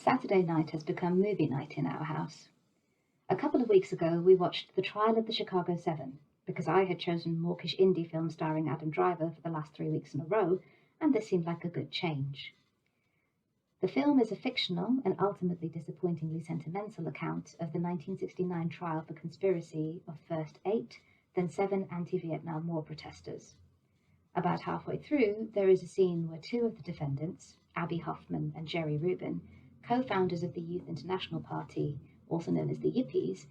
Saturday night has become movie night in our house. A couple of weeks ago, we watched The Trial of the Chicago Seven, because I had chosen mawkish indie films starring Adam Driver for the last 3 weeks in a row, and this seemed like a good change. The film is a fictional and ultimately disappointingly sentimental account of the 1969 trial for conspiracy of first 8, then 7 anti-Vietnam War protesters. About halfway through, there is a scene where 2 of the defendants, Abbie Hoffman and Jerry Rubin, co-founders of the Youth International Party, also known as the Yippies,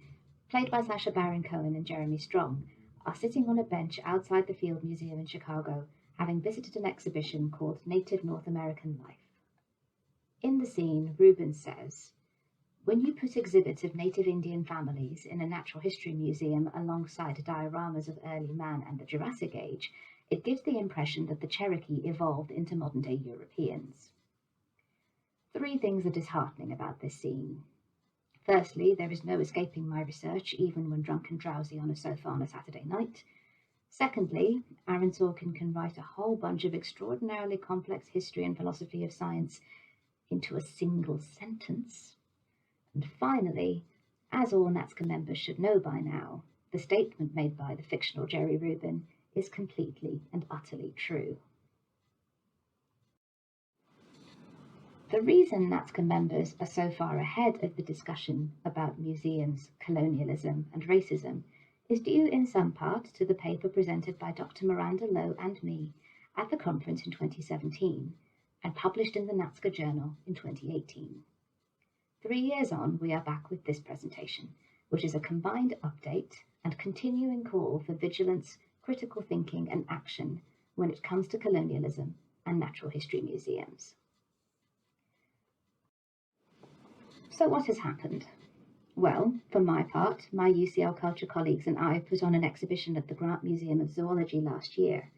played by Sacha Baron Cohen and Jeremy Strong, are sitting on a bench outside the Field Museum in Chicago, having visited an exhibition called Native North American Life. In the scene, Rubin says, "When you put exhibits of native Indian families in a natural history museum alongside dioramas of early man and the Jurassic Age, it gives the impression that the Cherokee evolved into modern-day Europeans." 3 things are disheartening about this scene. Firstly, there is no escaping my research, even when drunk and drowsy on a sofa on a Saturday night. Secondly, Aaron Sorkin can write a whole bunch of extraordinarily complex history and philosophy of science into a single sentence. And finally, as all NATSCA members should know by now, the statement made by the fictional Jerry Rubin is completely and utterly true. The reason NATSCA members are so far ahead of the discussion about museums, colonialism, and racism is due in some part to the paper presented by Dr. Miranda Lowe and me at the conference in 2017 and published in the NATSCA Journal in 2018. 3 years on, we are back with this presentation, which is a combined update and continuing call for vigilance, critical thinking, and action when it comes to colonialism and natural history museums. So what has happened? Well, for my part, my UCL Culture colleagues and I put on an exhibition at the Grant Museum of Zoology last year.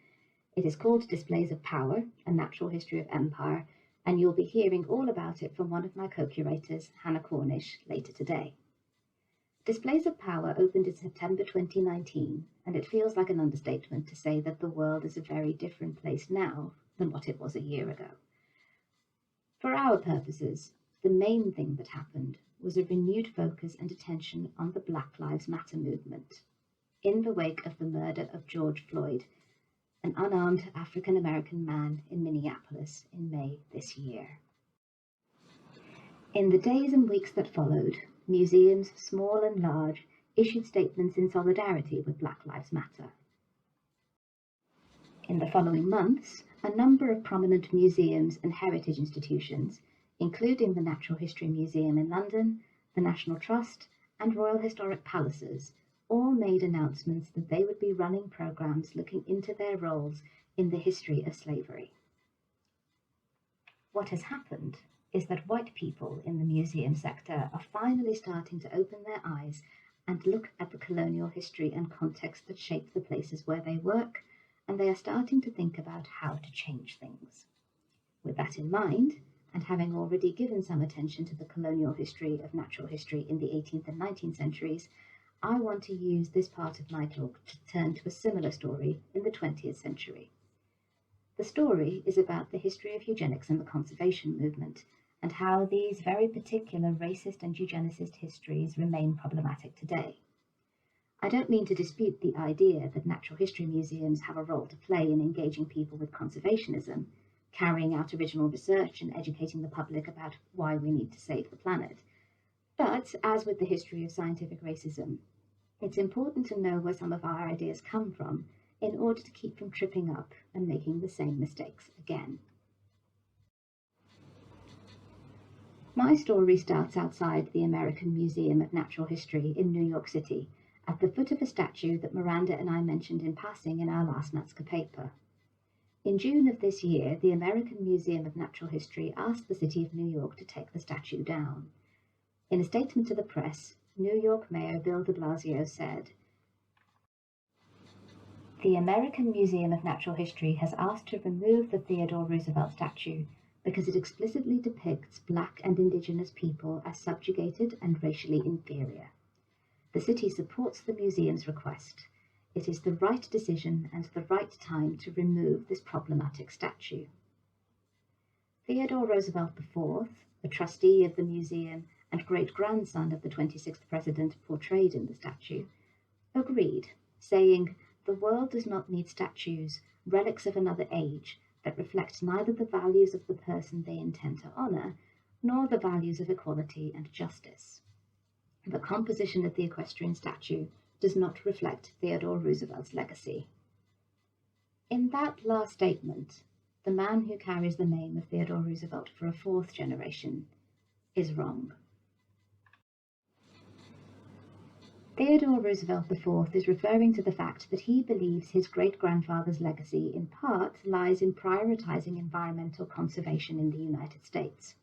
It is called Displays of Power, A Natural History of Empire, and you'll be hearing all about it from one of my co-curators, Hannah Cornish, later today. Displays of Power opened in September 2019, and it feels like an understatement to say that the world is a very different place now than what it was a year ago. For our purposes, the main thing that happened was a renewed focus and attention on the Black Lives Matter movement, in the wake of the murder of George Floyd, an unarmed African-American man in Minneapolis in May this year. In the days and weeks that followed, museums, small and large, issued statements in solidarity with Black Lives Matter. In the following months, a number of prominent museums and heritage institutions, including the Natural History Museum in London, the National Trust, and Royal Historic Palaces, all made announcements that they would be running programs looking into their roles in the history of slavery. What has happened is that white people in the museum sector are finally starting to open their eyes and look at the colonial history and context that shaped the places where they work, and they are starting to think about how to change things. With that in mind, and having already given some attention to the colonial history of natural history in the 18th and 19th centuries, I want to use this part of my talk to turn to a similar story in the 20th century. The story is about the history of eugenics and the conservation movement, and how these very particular racist and eugenicist histories remain problematic today. I don't mean to dispute the idea that natural history museums have a role to play in engaging people with conservationism, carrying out original research and educating the public about why we need to save the planet. But, as with the history of scientific racism, it's important to know where some of our ideas come from in order to keep from tripping up and making the same mistakes again. My story starts outside the American Museum of Natural History in New York City, at the foot of a statue that Miranda and I mentioned in passing in our last NATSCA paper. In June of this year, the American Museum of Natural History asked the City of New York to take the statue down. In a statement to the press, New York Mayor Bill de Blasio said, "The American Museum of Natural History has asked to remove the Theodore Roosevelt statue because it explicitly depicts Black and Indigenous people as subjugated and racially inferior. The city supports the museum's request. It is the right decision and the right time to remove this problematic statue." Theodore Roosevelt IV, a trustee of the museum and great-grandson of the 26th president portrayed in the statue, agreed, saying, "The world does not need statues, relics of another age, that reflect neither the values of the person they intend to honor, nor the values of equality and justice." The composition of the equestrian statue does not reflect Theodore Roosevelt's legacy. In that last statement, the man who carries the name of Theodore Roosevelt for a fourth generation is wrong. Theodore Roosevelt IV is referring to the fact that he believes his great-grandfather's legacy in part lies in prioritizing environmental conservation in the United States.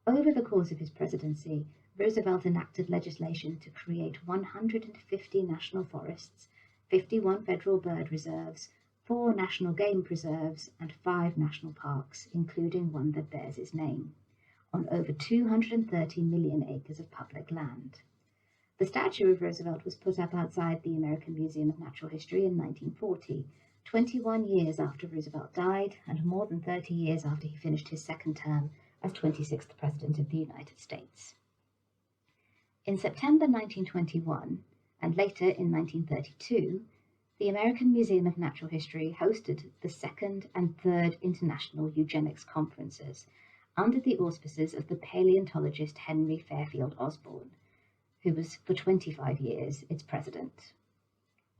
Over the course of his presidency, Roosevelt enacted legislation to create 150 national forests, 51 federal bird reserves, 4 national game preserves, and 5 national parks, including one that bears his name, on over 230 million acres of public land. The statue of Roosevelt was put up outside the American Museum of Natural History in 1940, 21 years after Roosevelt died and more than 30 years after he finished his second term as 26th President of the United States. In September 1921, and later in 1932, the American Museum of Natural History hosted the second and third International Eugenics Conferences under the auspices of the paleontologist Henry Fairfield Osborn, who was for 25 years its president.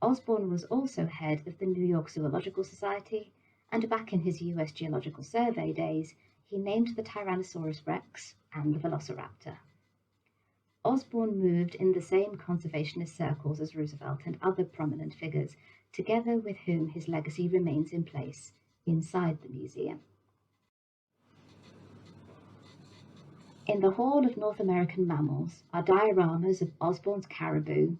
Osborn was also head of the New York Zoological Society, and back in his US Geological Survey days, he named the Tyrannosaurus rex and the Velociraptor. Osborn moved in the same conservationist circles as Roosevelt and other prominent figures, together with whom his legacy remains in place inside the museum. In the Hall of North American Mammals are dioramas of Osborn's caribou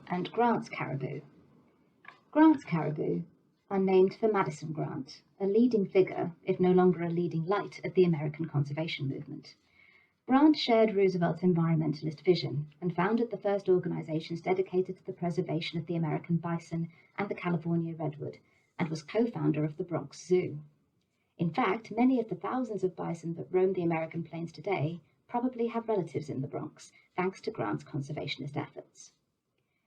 and Grant's caribou. Grant's caribou are named for Madison Grant, a leading figure, if no longer a leading light, of the American conservation movement. Grant shared Roosevelt's environmentalist vision and founded the first organizations dedicated to the preservation of the American bison and the California redwood, and was co-founder of the Bronx Zoo. In fact, many of the thousands of bison that roam the American plains today probably have relatives in the Bronx, thanks to Grant's conservationist efforts.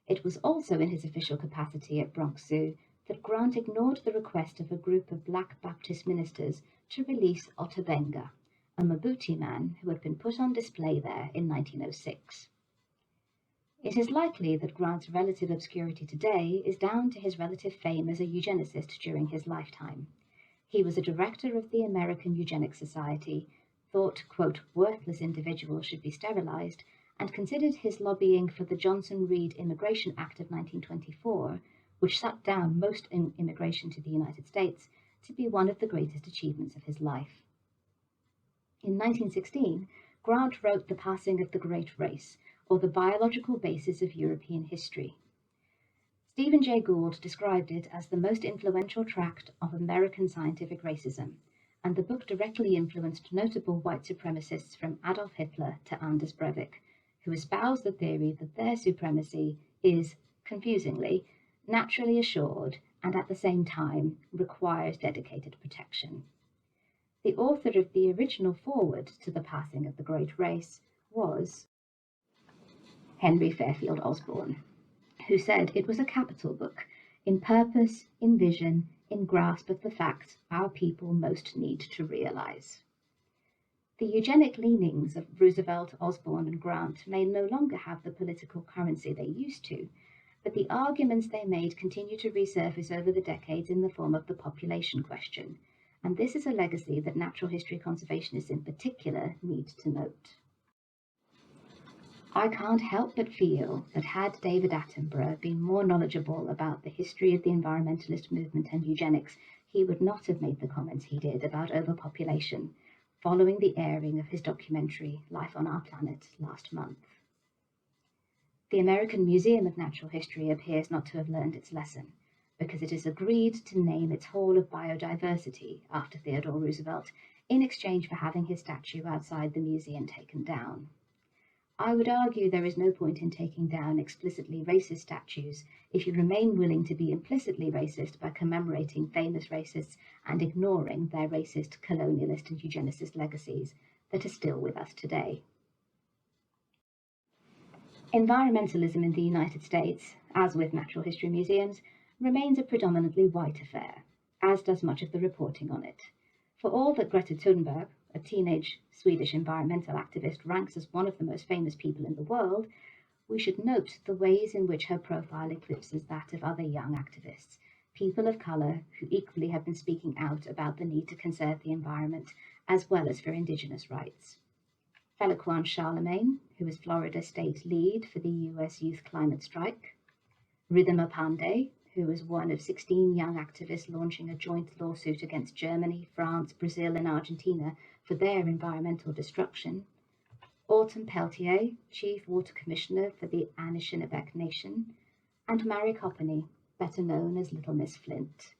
It was also in his official capacity at Bronx Zoo that Grant ignored the request of a group of Black Baptist ministers to release Otter Benga, a Mabuti man who had been put on display there in 1906. It is likely that Grant's relative obscurity today is down to his relative fame as a eugenicist during his lifetime. He was a director of the American Eugenics Society, thought, quote, worthless individuals should be sterilized, and considered his lobbying for the Johnson-Reed Immigration Act of 1924, which shut down most immigration to the United States, to be one of the greatest achievements of his life. In 1916, Grant wrote The Passing of the Great Race, or The Biological Basis of European History. Stephen Jay Gould described it as the most influential tract of American scientific racism, and the book directly influenced notable white supremacists from Adolf Hitler to Anders Breivik, who espoused the theory that their supremacy is, confusingly, naturally assured and at the same time requires dedicated protection. The author of the original foreword to The Passing of the Great Race was Henry Fairfield Osborn, who said it was a capital book, in purpose, in vision, in grasp of the facts our people most need to realize. The eugenic leanings of Roosevelt, Osborn, and Grant may no longer have the political currency they used to, but the arguments they made continue to resurface over the decades in the form of the population question, and this is a legacy that natural history conservationists in particular need to note. I can't help but feel that had David Attenborough been more knowledgeable about the history of the environmentalist movement and eugenics, he would not have made the comments he did about overpopulation, following the airing of his documentary Life on Our Planet last month. The American Museum of Natural History appears not to have learned its lesson, because it has agreed to name its Hall of Biodiversity after Theodore Roosevelt in exchange for having his statue outside the museum taken down. I would argue there is no point in taking down explicitly racist statues if you remain willing to be implicitly racist by commemorating famous racists and ignoring their racist, colonialist, and eugenicist legacies that are still with us today. Environmentalism in the United States, as with natural history museums, remains a predominantly white affair, as does much of the reporting on it. For all that Greta Thunberg, a teenage Swedish environmental activist, ranks as one of the most famous people in the world, we should note the ways in which her profile eclipses that of other young activists, people of colour who equally have been speaking out about the need to conserve the environment as well as for Indigenous rights. Feliquan Charlemagne, who is Florida state lead for the US Youth Climate Strike, Ridhima Pandey, who is one of 16 young activists launching a joint lawsuit against Germany, France, Brazil, and Argentina for their environmental destruction, Autumn Peltier, Chief Water Commissioner for the Anishinaabe Nation, and Mary Coppeney, better known as Little Miss Flint.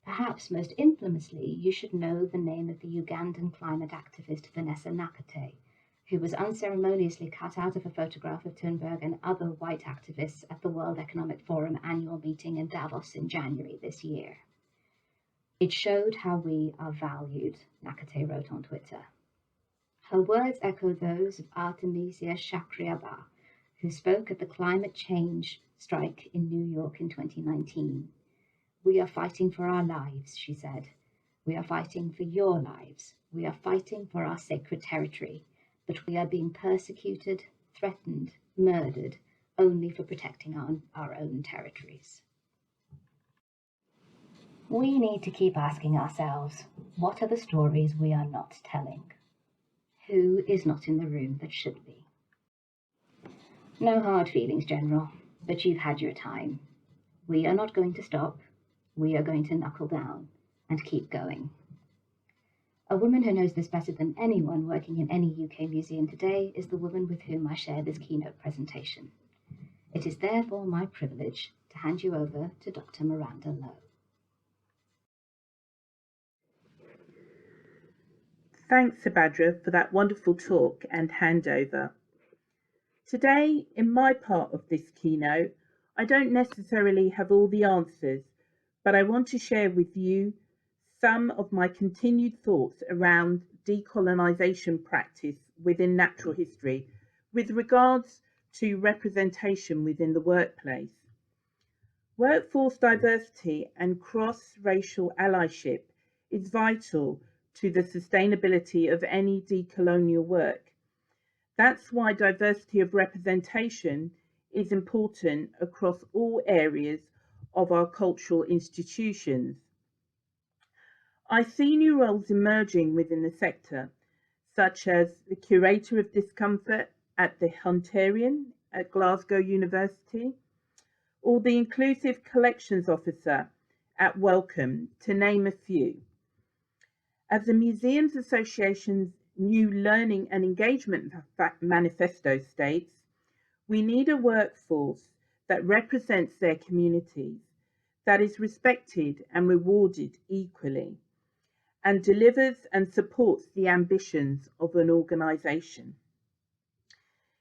Perhaps most infamously, you should know the name of the Ugandan climate activist Vanessa Nakate, who was unceremoniously cut out of a photograph of Thunberg and other white activists at the World Economic Forum annual meeting in Davos in January this year. It showed how we are valued, Nakate wrote on Twitter. Her words echo those of Artemisia Chakrabarti, who spoke at the climate change strike in New York in 2019. We are fighting for our lives, she said. We are fighting for your lives. We are fighting for our sacred territory. But we are being persecuted, threatened, murdered, only for protecting our own territories. We need to keep asking ourselves, what are the stories we are not telling? Who is not in the room that should be? No hard feelings, General, but you've had your time. We are not going to stop. We are going to knuckle down and keep going. A woman who knows this better than anyone working in any UK museum today is the woman with whom I share this keynote presentation. It is therefore my privilege to hand you over to Dr. Miranda Lowe. Thanks, Subhadra, for that wonderful talk and handover. Today, in my part of this keynote, I don't necessarily have all the answers, but I want to share with you some of my continued thoughts around decolonisation practice within natural history with regards to representation within the workplace. Workforce diversity and cross-racial allyship is vital to the sustainability of any decolonial work. That's why diversity of representation is important across all areas of our cultural institutions. I see new roles emerging within the sector, such as the Curator of Discomfort at the Hunterian at Glasgow University, or the Inclusive Collections Officer at Wellcome, to name a few. As the Museums Association's new Learning and Engagement Manifesto states, we need a workforce that represents their communities, that is respected and rewarded equally, and delivers and supports the ambitions of an organisation.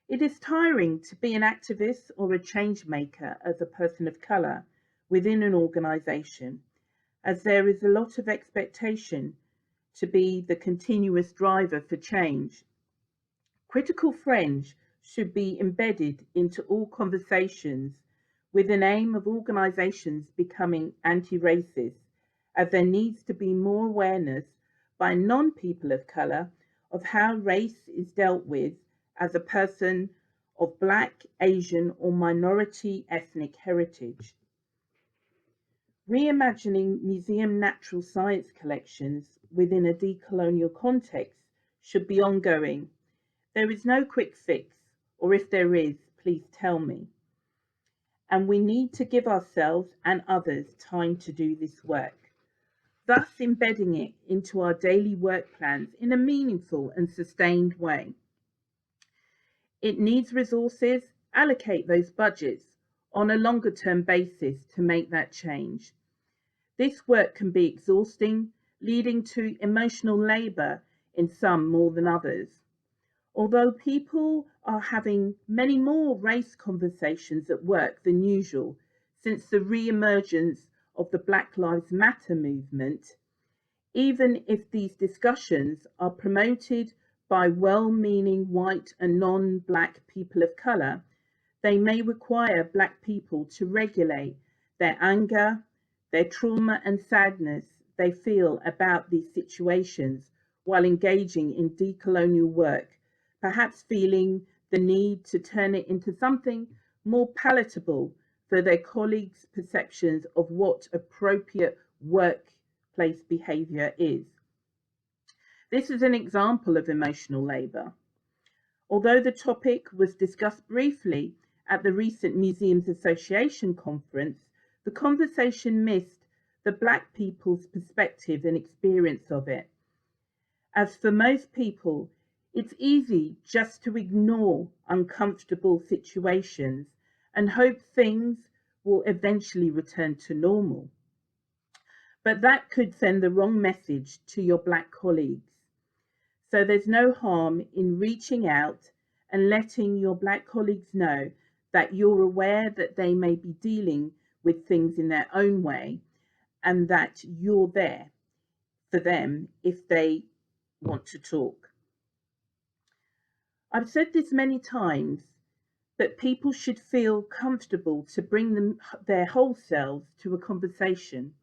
It is tiring to be an activist or a change maker as a person of colour within an organisation, as there is a lot of expectation to be the continuous driver for change. Critical fringe should be embedded into all conversations with an aim of organisations becoming anti-racist, as there needs to be more awareness by non-people of colour of how race is dealt with as a person of Black, Asian or minority ethnic heritage. Reimagining museum natural science collections within a decolonial context should be ongoing. There is no quick fix, or if there is, please tell me. And we need to give ourselves and others time to do this work, thus embedding it into our daily work plans in a meaningful and sustained way. It needs resources, allocate those budgets on a longer term basis to make that change. This work can be exhausting, leading to emotional labour in some more than others. Although people are having many more race conversations at work than usual since the re-emergence of the Black Lives Matter movement, even if these discussions are promoted by well-meaning white and non-black people of colour, they may require black people to regulate their anger, their trauma and sadness they feel about these situations while engaging in decolonial work, perhaps feeling the need to turn it into something more palatable for their colleagues' perceptions of what appropriate workplace behaviour is. This is an example of emotional labour. Although the topic was discussed briefly at the recent Museums Association conference, the conversation missed the Black people's perspective and experience of it. As for most people, it's easy just to ignore uncomfortable situations and hope things will eventually return to normal. But that could send the wrong message to your Black colleagues. So there's no harm in reaching out and letting your Black colleagues know that you're aware that they may be dealing with things in their own way and that you're there for them if they want to talk. I've said this many times, but people should feel comfortable to bring their whole selves to a conversation,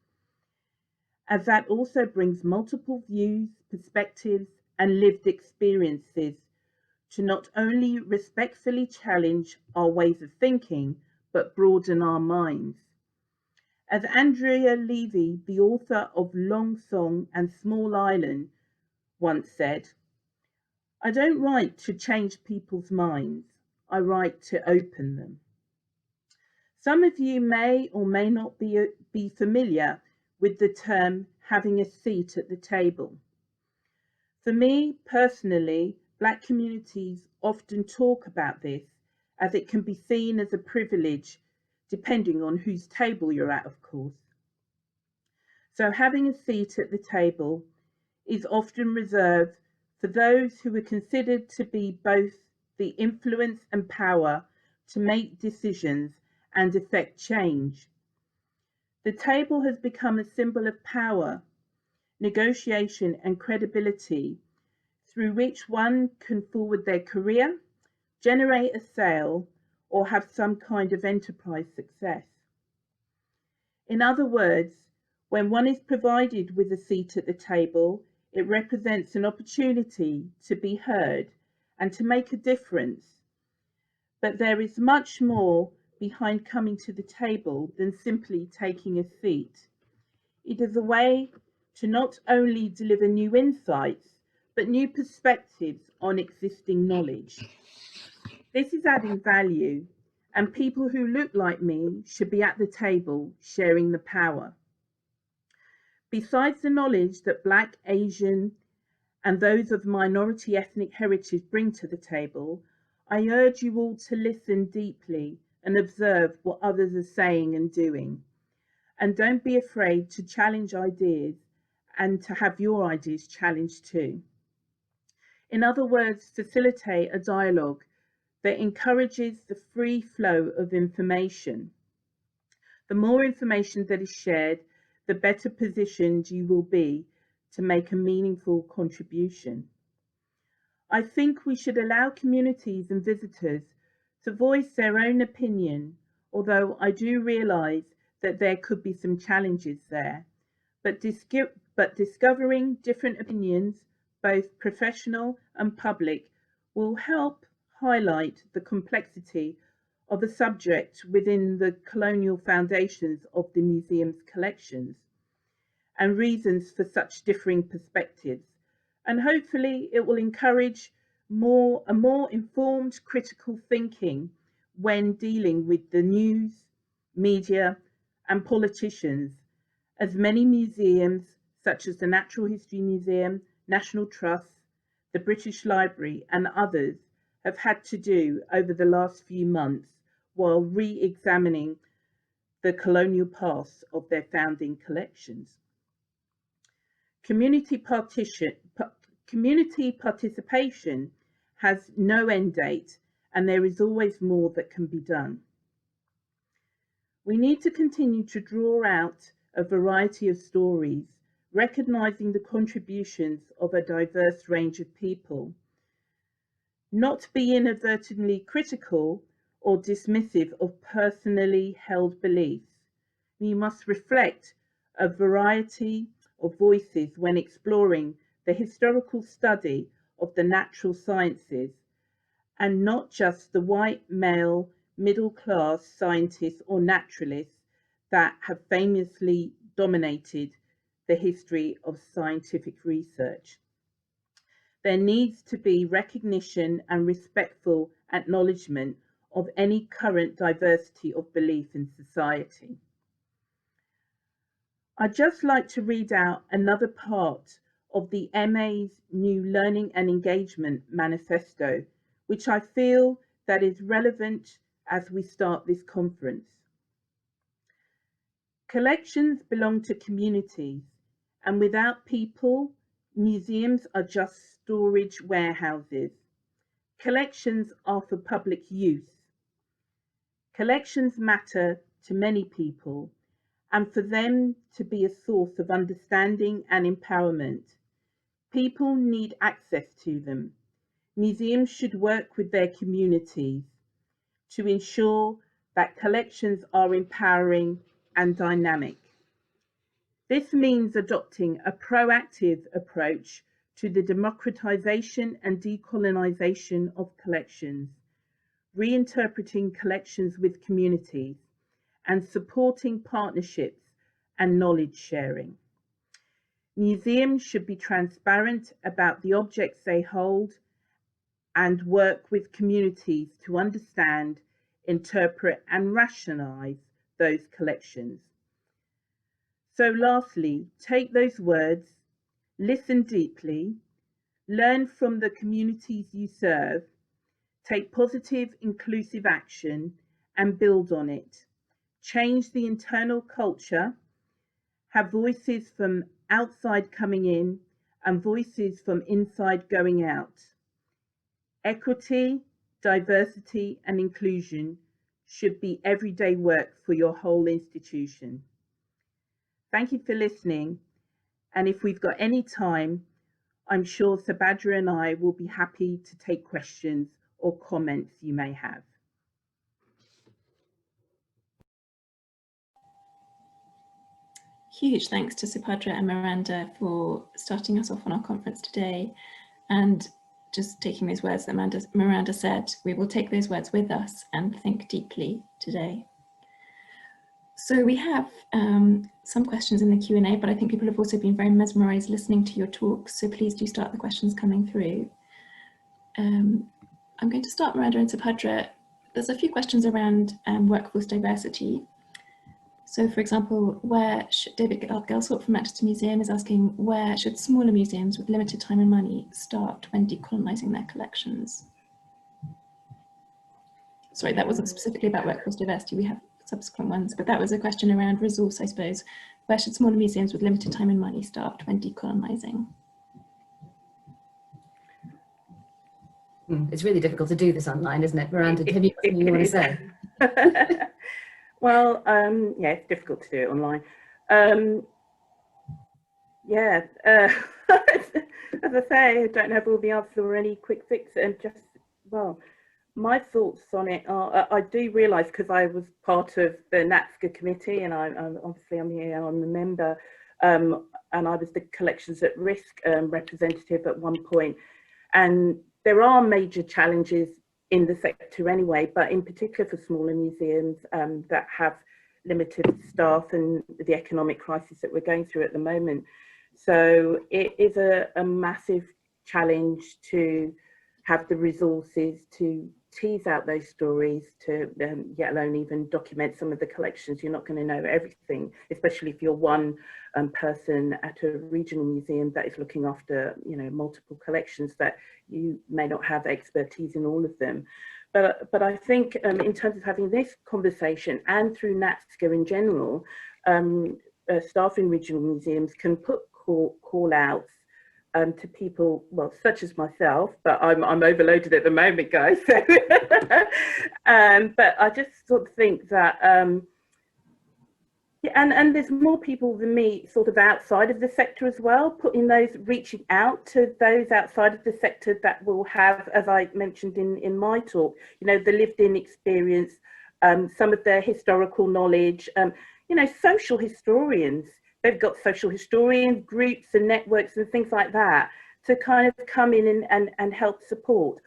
as that also brings multiple views, perspectives, and lived experiences to not only respectfully challenge our ways of thinking, but broaden our minds. As Andrea Levy, the author of Long Song and Small Island, once said, "I don't write to change people's minds, I write to open them." Some of you may or may not be familiar with the term having a seat at the table. For me personally, Black communities often talk about this as it can be seen as a privilege depending on whose table you're at, of course. So having a seat at the table is often reserved for those who are considered to be both the influence and power to make decisions and effect change. The table has become a symbol of power, negotiation and credibility through which one can forward their career, generate a sale, or have some kind of enterprise success. In other words, when one is provided with a seat at the table, it represents an opportunity to be heard and to make a difference. But there is much more behind coming to the table than simply taking a seat. It is a way to not only deliver new insights, but new perspectives on existing knowledge. This is adding value, and people who look like me should be at the table sharing the power. Besides the knowledge that Black, Asian, and those of minority ethnic heritage bring to the table, I urge you all to listen deeply and observe what others are saying and doing. And don't be afraid to challenge ideas and to have your ideas challenged too. In other words, facilitate a dialogue that encourages the free flow of information. The more information that is shared, the better positioned you will be to make a meaningful contribution. I think we should allow communities and visitors to voice their own opinion, although I do realise that there could be some challenges there. But discovering different opinions, both professional and public, will help highlight the complexity of the subject within the colonial foundations of the museum's collections and reasons for such differing perspectives. And hopefully it will encourage a more informed critical thinking when dealing with the news, media, and politicians, as many museums, such as the Natural History Museum, National Trust, the British Library, and others, have had to do over the last few months while re-examining the colonial past of their founding collections. Community participation has no end date, and there is always more that can be done. We need to continue to draw out a variety of stories, recognising the contributions of a diverse range of people. Not be inadvertently critical or dismissive of personally held beliefs. We must reflect a variety of voices when exploring the historical study of the natural sciences, and not just the white male middle class scientists or naturalists that have famously dominated the history of scientific research. There needs to be recognition and respectful acknowledgement of any current diversity of belief in society. I'd just like to read out another part of the MA's new Learning and Engagement Manifesto, which I feel that is relevant as we start this conference. Collections belong to communities, and without people, museums are just storage warehouses. Collections are for public use. Collections matter to many people, and for them to be a source of understanding and empowerment, people need access to them. Museums should work with their communities to ensure that collections are empowering and dynamic. This means adopting a proactive approach to the democratization and decolonization of collections, reinterpreting collections with communities, and supporting partnerships and knowledge sharing. Museums should be transparent about the objects they hold and work with communities to understand, interpret, and rationalize those collections. So lastly, take those words, listen deeply, learn from the communities you serve, take positive, inclusive action, and build on it. Change the internal culture, have voices from outside coming in and voices from inside going out. Equity, diversity, and inclusion should be everyday work for your whole institution. Thank you for listening, and if we've got any time, I'm sure Subhadra and I will be happy to take questions or comments you may have. Huge thanks to Subhadra and Miranda for starting us off on our conference today, and just taking those words that Miranda said. We will take those words with us and think deeply today. So we have some questions in the Q&A, but I think people have also been very mesmerised listening to your talks, so please do start the questions coming through. I'm going to start, Miranda and Subhadra. There's a few questions around workforce diversity. So, for example, David Gelsthorpe from Manchester Museum is asking, where should smaller museums with limited time and money start when decolonising their collections? Sorry, that wasn't specifically about workforce diversity. We have subsequent ones, but that was a question around resource, I suppose. Where should smaller museums with limited time and money start when decolonising? It's really difficult to do this online, isn't it? Miranda, have you got something you want to say? Well, yeah, it's difficult to do it online. As I say, I don't have all the answers or any quick fix, and just, well, my thoughts on it are, I do realise, because I was part of the NATSCA committee, and obviously I'm here, I'm a member, and I was the Collections at Risk representative at one point, and there are major challenges in the sector anyway, but in particular for smaller museums that have limited staff and the economic crisis that we're going through at the moment. So it is a massive challenge to have the resources to tease out those stories, to yet alone even document some of the collections. You're not going to know everything, especially if you're one person at a regional museum that is looking after, you know, multiple collections, that you may not have expertise in all of them. But I think in terms of having this conversation, and through NATSCA in general, staff in regional museums can put call outs to people, well, such as myself, but I'm overloaded at the moment, guys. So but I just sort of think that, yeah, and there's more people than me sort of outside of the sector as well, reaching out to those outside of the sector that will have, as I mentioned in my talk, you know, the lived in experience, some of their historical knowledge, you know, social historians. They've got social historian groups and networks and things like that to kind of come in and help support.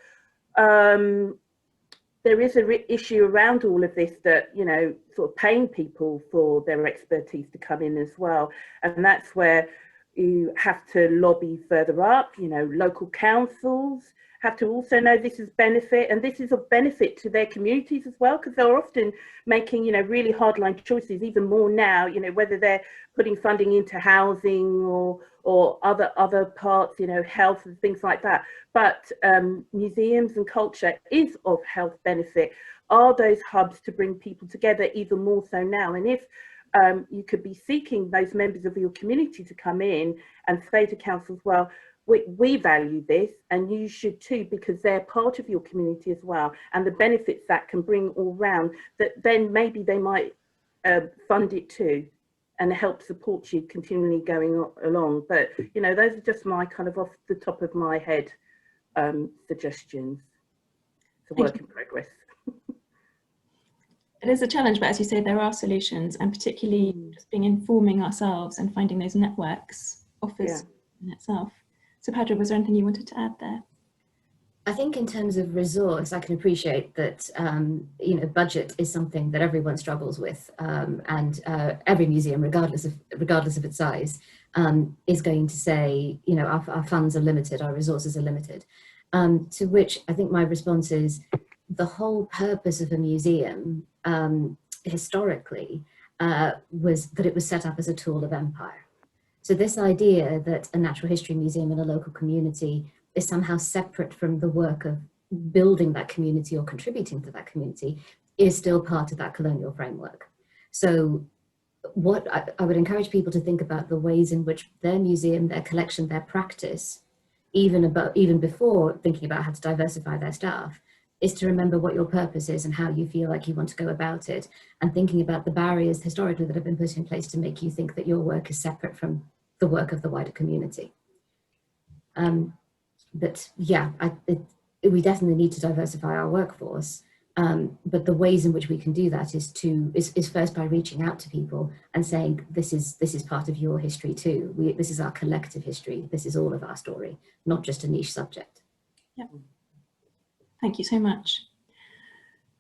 There is an issue around all of this that, you know, sort of paying people for their expertise to come in as well. And that's where you have to lobby further up, you know, local councils have to also know this is benefit, and this is of benefit to their communities as well, because they're often making, you know, really hardline choices, even more now, you know, whether they're putting funding into housing or other parts, you know, health and things like that. But museums and culture is of health benefit, are those hubs to bring people together even more so now. And if you could be seeking those members of your community to come in and say to councils, well, we value this and you should too, because they're part of your community as well, and the benefits that can bring all round, that then maybe they might fund it too and help support you continually going along. But, you know, those are just my kind of off the top of my head suggestions. It's a work in progress. It is a challenge, but as you say, there are solutions, and particularly just informing ourselves and finding those networks offers in itself. So Padra, was there anything you wanted to add there? I think in terms of resource, I can appreciate that, you know, budget is something that everyone struggles with, and every museum, regardless of its size, is going to say, you know, our funds are limited, our resources are limited. To which I think my response is, the whole purpose of a museum historically was that it was set up as a tool of empire. So this idea that a natural history museum in a local community is somehow separate from the work of building that community or contributing to that community is still part of that colonial framework. So what I would encourage people to think about the ways in which their museum, their collection, their practice, even before thinking about how to diversify their staff, is to remember what your purpose is and how you feel like you want to go about it, and thinking about the barriers historically that have been put in place to make you think that your work is separate from the work of the wider community. But yeah, we definitely need to diversify our workforce, but the ways in which we can do that is first by reaching out to people and saying, this is part of your history too. This is our collective history. This is all of our story, not just a niche subject. Yeah. Thank you so much.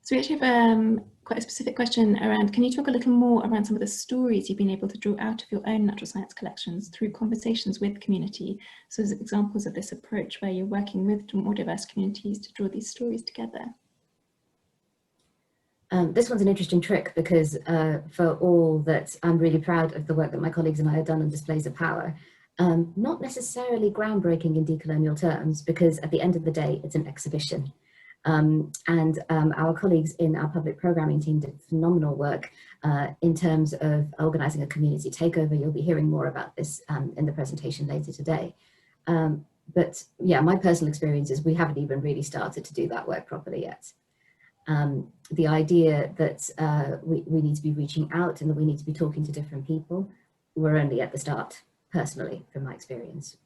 So we actually have quite a specific question around, can you talk a little more around some of the stories you've been able to draw out of your own natural science collections through conversations with community? So as examples of this approach where you're working with more diverse communities to draw these stories together. This one's an interesting trick because for all that I'm really proud of the work that my colleagues and I have done on displays of power, not necessarily groundbreaking in decolonial terms, because at the end of the day, it's an exhibition. Our colleagues in our public programming team did phenomenal work in terms of organising a community takeover. You'll be hearing more about this in the presentation later today. But yeah, my personal experience is we haven't even really started to do that work properly yet. The idea that we need to be reaching out and that we need to be talking to different people, we're only at the start, personally, from my experience.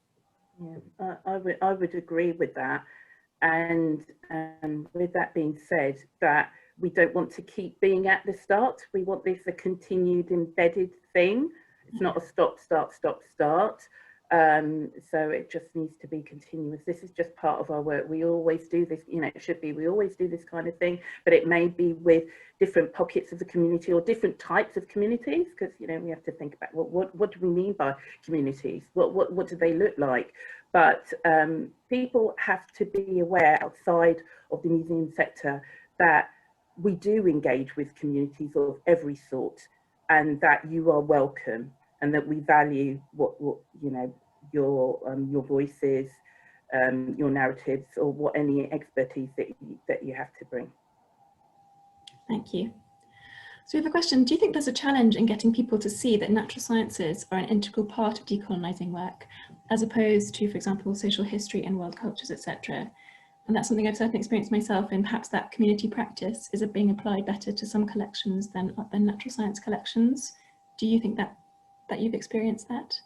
Yeah, I would agree with that. And with that being said, that we don't want to keep being at the start. We want this a continued embedded thing. It's not a stop, start, stop, start. So it just needs to be continuous. This is just part of our work. We always do this, you know, it should be, we always do this kind of thing, but it may be with different pockets of the community or different types of communities, because, you know, we have to think about what do we mean by communities? What do they look like? But people have to be aware outside of the museum sector that we do engage with communities of every sort, and that you are welcome, and that we value what you know, your voices, your narratives, or what any expertise that you have to bring. Thank you. So we have a question. Do you think there's a challenge in getting people to see that natural sciences are an integral part of decolonising work, as opposed to, for example, social history and world cultures, etc.? And that's something I've certainly experienced myself, and perhaps that community practice is being applied better to some collections than natural science collections. Do you think that you've experienced that?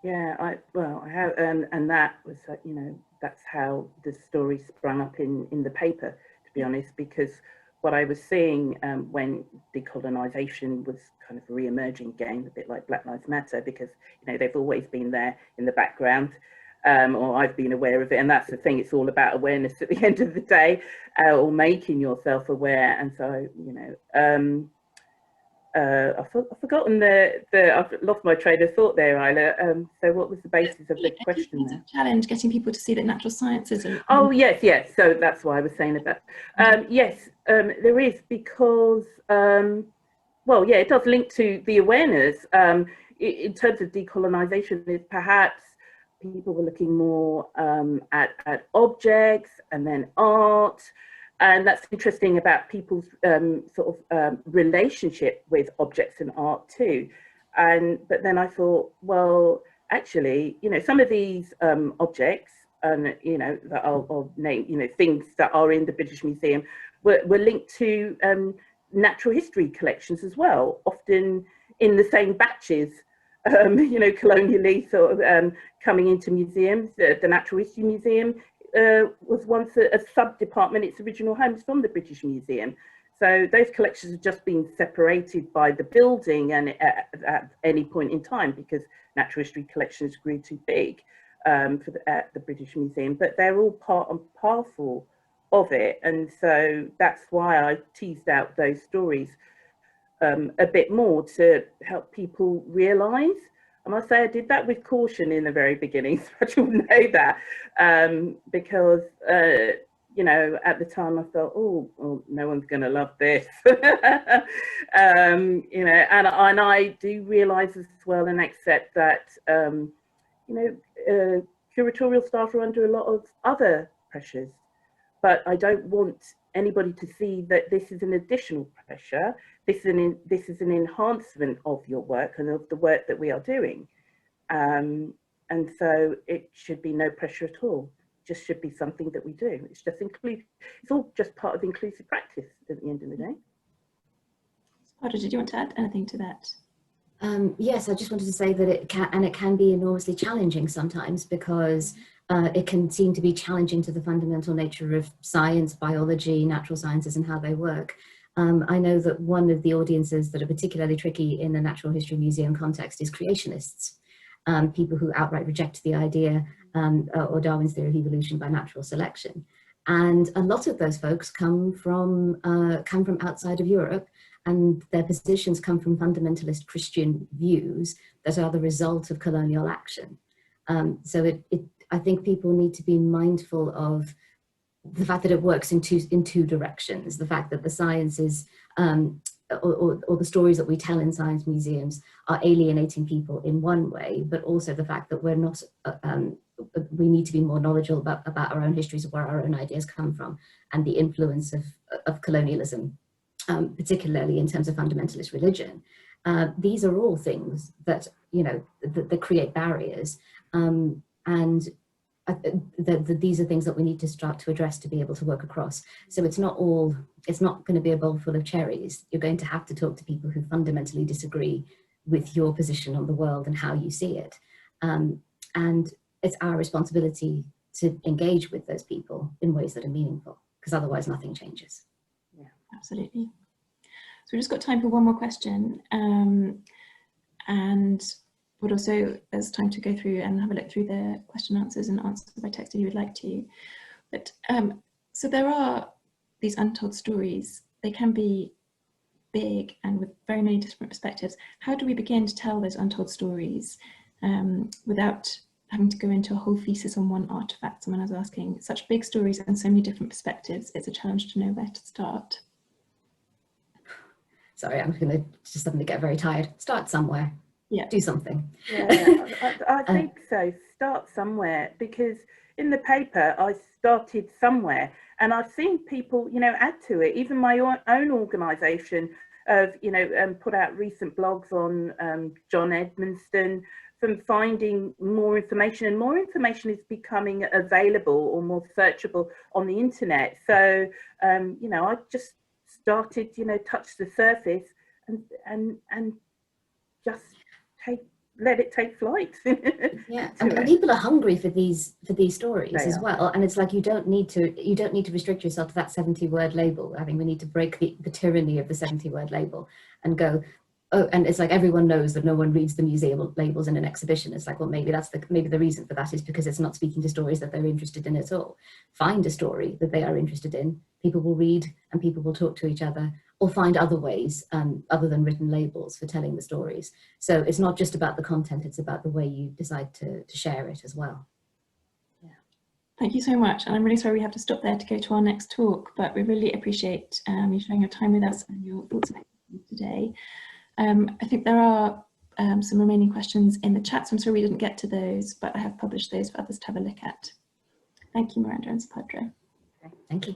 Yeah, I have, and that was, you know, that's how the story sprung up in the paper, to be honest, because what I was seeing when decolonisation was kind of re-emerging again, a bit like Black Lives Matter, because, you know, they've always been there in the background, or I've been aware of it, and that's the thing, it's all about awareness at the end of the day, or making yourself aware. And so, you know, I've forgotten I've lost my train of thought there, Isla. So what was the basis of the question there? Challenge getting people to see that natural sciences are... Oh, yes. So that's why I was saying about, yes, there is, because, well, yeah, it does link to the awareness. In terms of decolonisation, is perhaps people were looking more at objects and then art. And that's interesting about people's sort of relationship with objects and art too. But then I thought, well, actually, you know, some of these objects, and you know, that I'll name, you know, things that are in the British Museum were linked to natural history collections as well, often in the same batches. You know, colonially sort of coming into museums. The Natural History Museum was once a sub-department. Its original home is from the British Museum. So those collections have just been separated by the building and at any point in time, because natural history collections grew too big at the British Museum, but they're all part and parcel of it. And so that's why I teased out those stories a bit more, to help people realise. I must say I did that with caution in the very beginning, so I should know that, because you know, at the time I thought, oh, well, no one's going to love this. You know, and I do realise as well and accept that you know, curatorial staff are under a lot of other pressures, but I don't want anybody to see that this is an additional pressure. This is an enhancement of your work and of the work that we are doing. And so it should be no pressure at all. It just should be something that we do. It's just it's all just part of inclusive practice at the end of the day. Sparta, did you want to add anything to that? Yes, I just wanted to say that it can be enormously challenging sometimes, because it can seem to be challenging to the fundamental nature of science, biology, natural sciences, and how they work. I know that one of the audiences that are particularly tricky in the Natural History Museum context is creationists, people who outright reject the idea or Darwin's theory of evolution by natural selection. And a lot of those folks come from outside of Europe, and their positions come from fundamentalist Christian views that are the result of colonial action. So I think people need to be mindful of the fact that it works in two directions. The fact that the sciences or the stories that we tell in science museums are alienating people in one way, but also the fact that we're not, we need to be more knowledgeable about our own histories, of where our own ideas come from, and the influence of colonialism, particularly in terms of fundamentalist religion. These are all things that, you know, that create barriers, and these are things that we need to start to address to be able to work across. So it's not going to be a bowl full of cherries. You're going to have to talk to people who fundamentally disagree with your position on the world and how you see it. And it's our responsibility to engage with those people in ways that are meaningful, because otherwise nothing changes. Yeah, absolutely. So we've just got time for one more question. And but also there's time to go through and have a look through the question answers and answers by text if you would like to. But so there are these untold stories. They can be big and with very many different perspectives. How do we begin to tell those untold stories without having to go into a whole thesis on one artifact? Someone was asking, such big stories and so many different perspectives, it's a challenge to know where to start. Sorry, I'm going to just suddenly get very tired. Start somewhere. Yeah. Do something. Yeah, I think so. Start somewhere, because in the paper I started somewhere, And I've seen people, you know, add to it. Even my own organisation have, you know, put out recent blogs on John Edmonston, from finding more information, and more information is becoming available or more searchable on the internet. So, you know, I just started, you know, touch the surface and just let it take flight. Yeah, and people are hungry for these stories They as are. well. And it's like you don't need to restrict yourself to that 70-word label. I think we need to break the tyranny of the 70-word label and go, oh, and it's like everyone knows that no one reads the museum labels in an exhibition. It's like, well, maybe the reason for that is because it's not speaking to stories that they're interested in at all. Find a story that they are interested in. People will read and people will talk to each other, or find other ways other than written labels for telling the stories. So it's not just about the content, it's about the way you decide to share it as well. Thank you so much. And I'm really sorry we have to stop there to go to our next talk, but we really appreciate you sharing your time with us and your thoughts today. I think there are some remaining questions in the chat, so I'm sorry we didn't get to those, but I have published those for others to have a look at. Thank you, Miranda and Subhadra. Thank you.